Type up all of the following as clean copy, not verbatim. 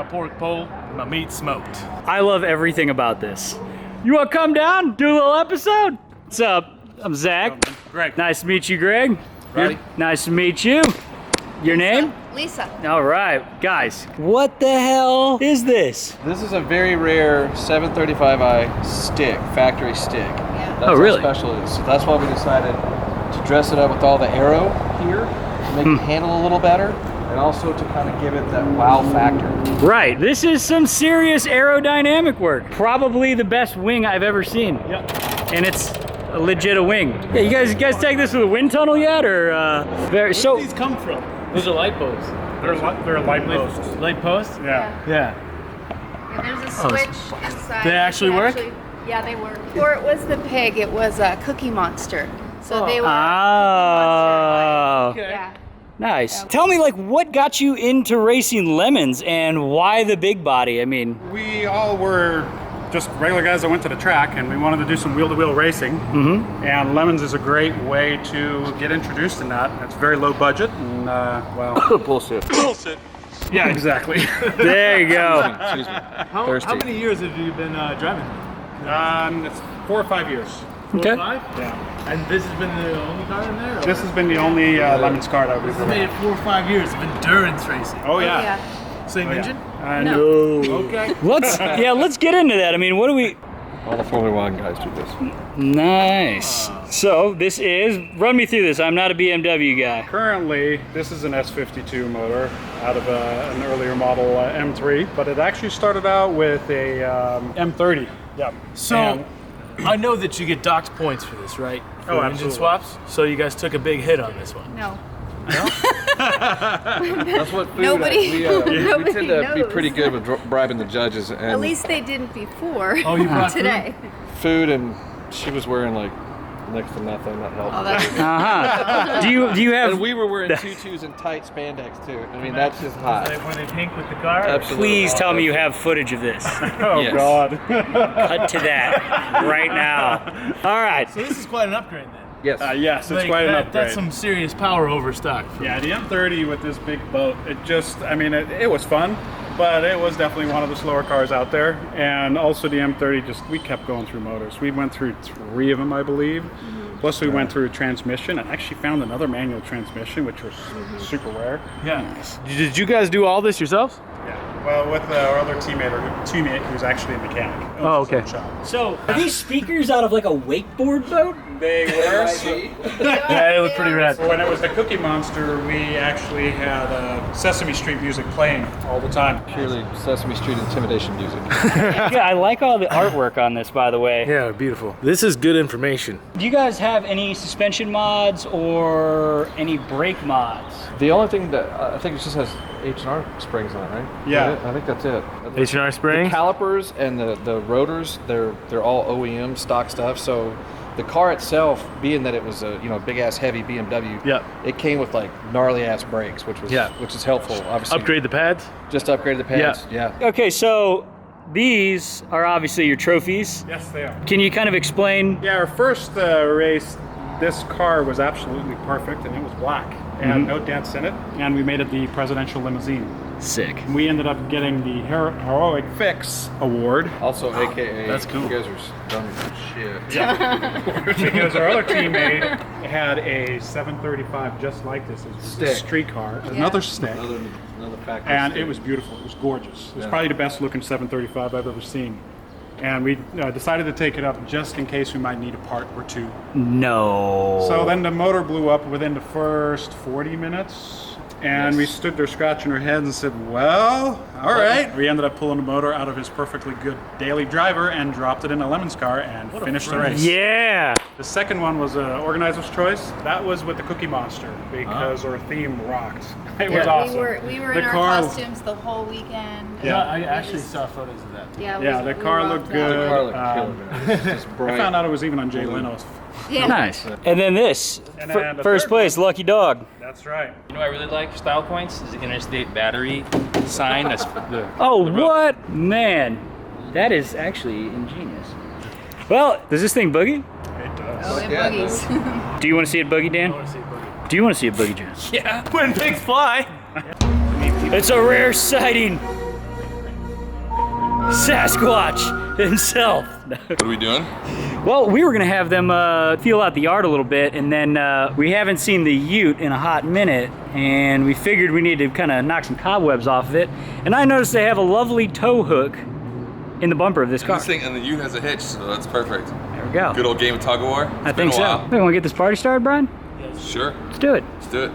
pork pole, my meat smoked. I love everything about this. You want to come down, do a little episode? What's up? I'm Zach. Greg. Nice to meet you, Greg. Ready? Nice to meet you. Your name? Lisa. All right, guys. What the hell is this? This is a very rare 735i stick, factory stick. Yeah. That's Oh, really? how special it is. So that's why we decided to dress it up with all the aero here, to make it handle a little better, and also to kind of give it that wow factor. Right, this is some serious aerodynamic work. Probably the best wing I've ever seen. Yep. And it's a legit wing. Yeah, you guys take this with a wind tunnel yet, or Where do these come from? Those are light posts. They're light posts. Light posts? Yeah. Yeah. And there's a Oh, switch inside. they actually You work? can yeah, they work. Before it was the pig, it was a Cookie Monster. So they were. Oh, Cookie Monster. Yeah. nice. Yeah. Tell me, like, what got you into racing lemons, and why the big body? I mean, We all were just regular guys that went to the track, and we wanted to do some wheel-to-wheel racing. And Lemons is a great way to get introduced in that. It's very low budget, and well, Bullshit. yeah, exactly. there you go. Excuse me. How Thirsty. many years have you been driving? It's 4 or 5 years. 4 Okay. or 5? Yeah. And this has been the only car in there? or- This has been the only Lemons car that we've This has made it 4 or 5 years of endurance racing. Oh yeah. Yeah. Same engine? No. Okay. Let's get into that. I mean, what do we? All the Formula One guys do this. Nice. So this is. Run me through this. I'm not a BMW guy. Currently, this is an S52 motor out of an earlier model M3, but it actually started out with a M30. Yeah. So, And- I know that you get docked points for this, right? For Oh, engine absolutely. swaps. So you guys took a big hit on this one. No. That's what food. Nobody- we nobody tend to be knows. pretty good with bribing the judges and At least they didn't before. Oh, you brought today. food, and she was wearing like next to nothing. That helped. Oh, that's Do you have? And we were wearing tutus and tight spandex too. I mean, that's just hot. Were they pink with the car? Absolutely. Please tell me you have footage of this. oh Yes. God. Cut to that right now. All right. So this is quite an upgrade then. Yes. Yes, it's Like, quite an upgrade. That's some serious power over stock. Yeah, the M30 with this big boat, it just, I mean, it was fun, but it was definitely one of the slower cars out there. And also the M30, we kept going through motors. We went through 3 of them, I believe. Plus we went through a transmission and actually found another manual transmission, which was super rare. Yeah. Did you guys do all this yourselves? Yeah. Well, with our other teammate who's actually a mechanic. Oh, okay. So are these speakers out of like a wakeboard boat? They were. Yeah, they look pretty rad. When it was the Cookie Monster, we actually had Sesame Street music playing all the time. Purely Sesame Street intimidation music. Yeah, I like all the artwork on this, by the way. Yeah, beautiful. This is good information. Do you guys have any suspension mods or any brake mods? The only thing that I think it just has H&R springs on it, right? Yeah. I think that's it. H&R spring? The calipers and the rotors, they're all OEM stock stuff. So the car itself, being that it was a big ass heavy BMW, Yeah. it came with like gnarly ass brakes, which is helpful. Obviously, Upgrade the pads? Just upgrade the pads. Yeah. Okay, so these are obviously your trophies. Yes, they are. Can you kind of explain? Yeah, our first race, this car was absolutely perfect, and it was black, and no dents in it, and we made it the presidential limousine. Sick. We ended up getting the Heroic Fix Award Also, AKA, That's cool. You guys are dumb as shit. because our other teammate had a 735 just like this. It was a Stick. street car, another stick, Another factory. and stick. it was beautiful. It was gorgeous. It was Yeah. probably the best looking 735 I've ever seen. And we decided to take it up just in case we might need a part or two. No. So then the motor blew up within the first 40 minutes, and we stood there scratching our heads and said, well, all right. We ended up pulling the motor out of his perfectly good daily driver and dropped it in a Lemons car and finished the race. Yeah. The second one was organizer's choice. That was with the Cookie Monster because our theme rocked. It was awesome. We were The in our car- costumes the whole weekend. Yeah. I actually saw photos of that. Yeah, Yeah, we the car loved looked that. good. The car looked killer, Um, man. It's just I bright. found out it was even on Jay Leno's. Yeah. Nice. And then this, And then the first third place, Lucky Dog. That's right. You know what I really like Style Points is the interstate battery sign. That's the Oh, the road. what? Man, that is actually ingenious. Well, does this thing boogie? It does. Oh, and Yeah, boogies. Do you want to see it boogie, Dan? I want to see a boogie. Do you want to see it boogie, John? Yeah. When pigs fly! It's a rare sighting. Sasquatch himself. What are we doing? Well, we were gonna have them feel out the yard a little bit, and then we haven't seen the Ute in a hot minute, and we figured we need to kind of knock some cobwebs off of it. And I noticed they have a lovely tow hook in the bumper of this car. This thing, and the Ute has a hitch, so that's perfect. There we go. Good old game of tug of war. I think so. Hey, want to get this party started, Brian? Sure. Let's do it. Let's do it.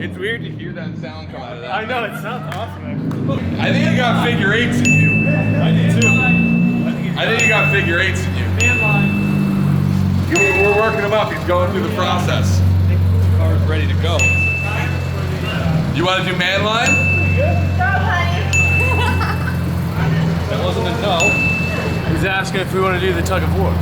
It's weird to hear that sound come out of that. I know, it sounds awesome, actually. I think you got figure eights in you. I do too. I think you got figure eights in you. Man line. We're working him up. He's going through the process. The car's ready to go. You want to do man line? Go, honey. That wasn't a no. He's asking if we want to do the tug of war.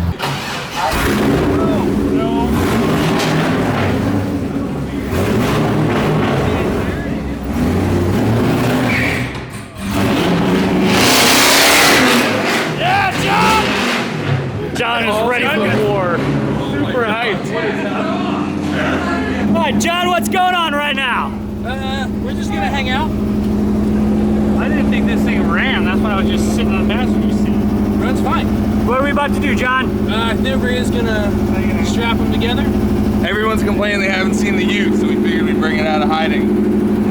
John is ready for war. Super hyped. All right, John, what's going on right now? We're just gonna hang out. I didn't think this thing ran. That's why I was just sitting on the passenger seat. That's fine. What are we about to do, John? Nubria's gonna strap them together. Everyone's complaining they haven't seen the Ute, so we figured we'd bring it out of hiding.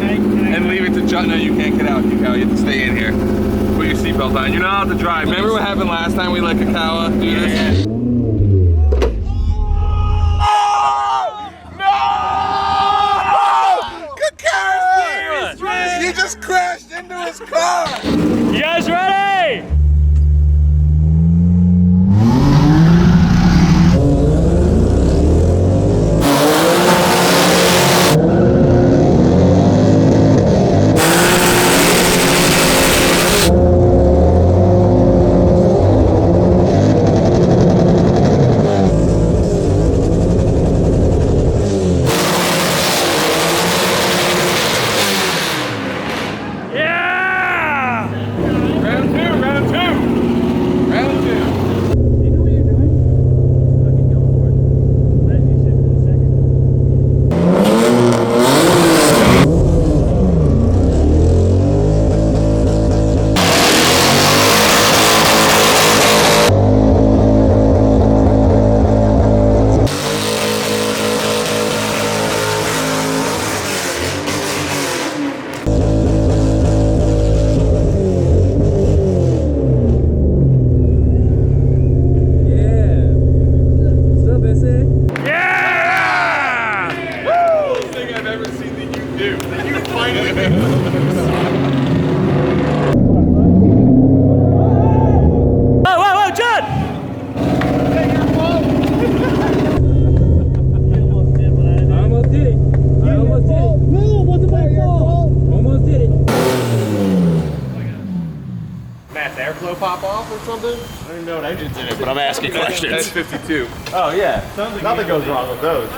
And leave it to John. No, you can't get out, you have to stay in here. Put your seatbelt on. You're not allowed to drive. Remember what happened last time we let Kakawa do this? He just crashed into his car! You guys ready? fast airflow pop off or something? I don't even know what engine's in it, but I'm asking That's questions. 52. Oh yeah, nothing goes wrong with those.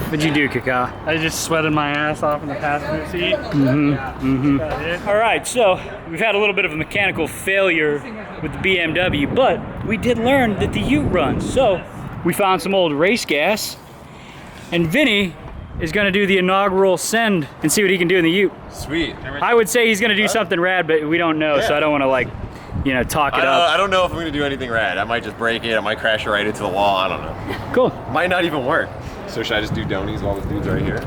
What'd you do, Kaka? I just sweated my ass off in the passenger seat. All right, so we've had a little bit of a mechanical failure with the BMW, but we did learn that the Ute runs. So we found some old race gas, and Vinny is gonna do the inaugural send and see what he can do in the Ute. Sweet. I would say he's gonna do something rad, but we don't know, so I don't wanna like, you know, talk it up. I don't know if I'm gonna do anything rad. I might just break it. I might crash it right into the wall. I don't know. Cool. Might not even work. So should I just do donies while this dude's right here?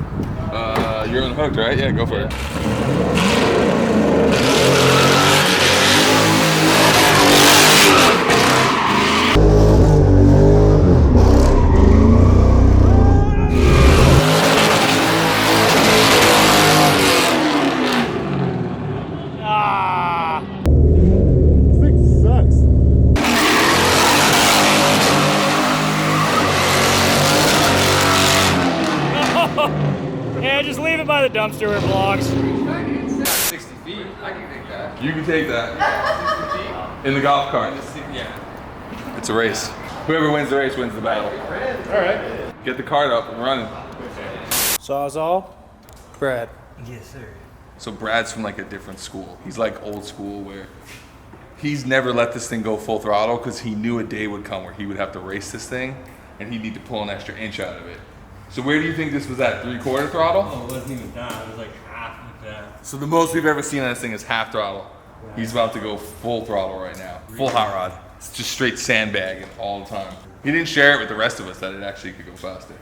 You're unhooked, right? Yeah, go for it. Ah! This sucks. Yeah, just leave it by the dumpster where it belongs. 60 feet. I can take that. You can take that. In the golf cart. Yeah. It's a race. Whoever wins the race wins the battle. All right. Get the cart up and running. Sawzall, Brad. So Brad's from like a different school. He's like old school where he's never let this thing go full throttle because he knew a day would come where he would have to race this thing and he'd need to pull an extra inch out of it. So where do you think this was at? 3/4 throttle? Oh, it wasn't even that. It was like half of that. So the most we've ever seen on this thing is half throttle. He's about to go full throttle right now. Full hot rod. It's just straight sandbagging all the time. He didn't share it with the rest of us that it actually could go faster.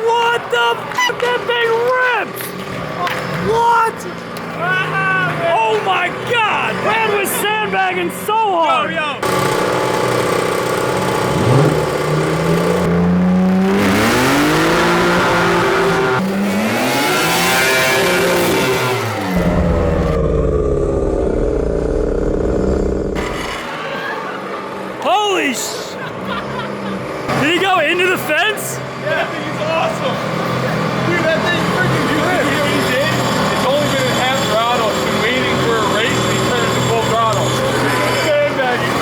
What the fuck? That thing ripped! What? Oh my god! Brad was sandbagging so hard! Holy sh! Did he go into the fence? That thing is awesome! Dude, that thing freaking good! You know what he did? It's only been at half throttle. It's been waiting for a race and he turned it to full throttle. Sandbagging.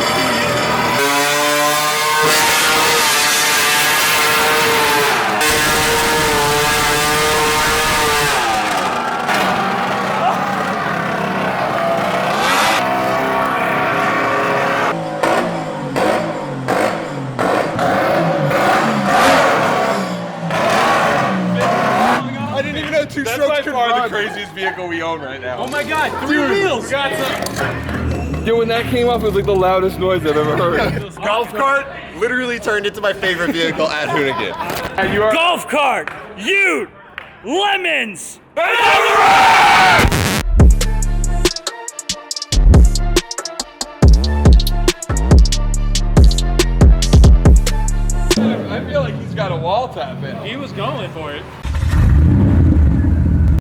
That's by far the craziest vehicle we own right now. Oh my God, 3 wheels. Yo, when that came off, it was like the loudest noise I've ever heard. Golf cart literally turned into my favorite vehicle at Hoonigan. And you are Golf cart! Ute! Lemons!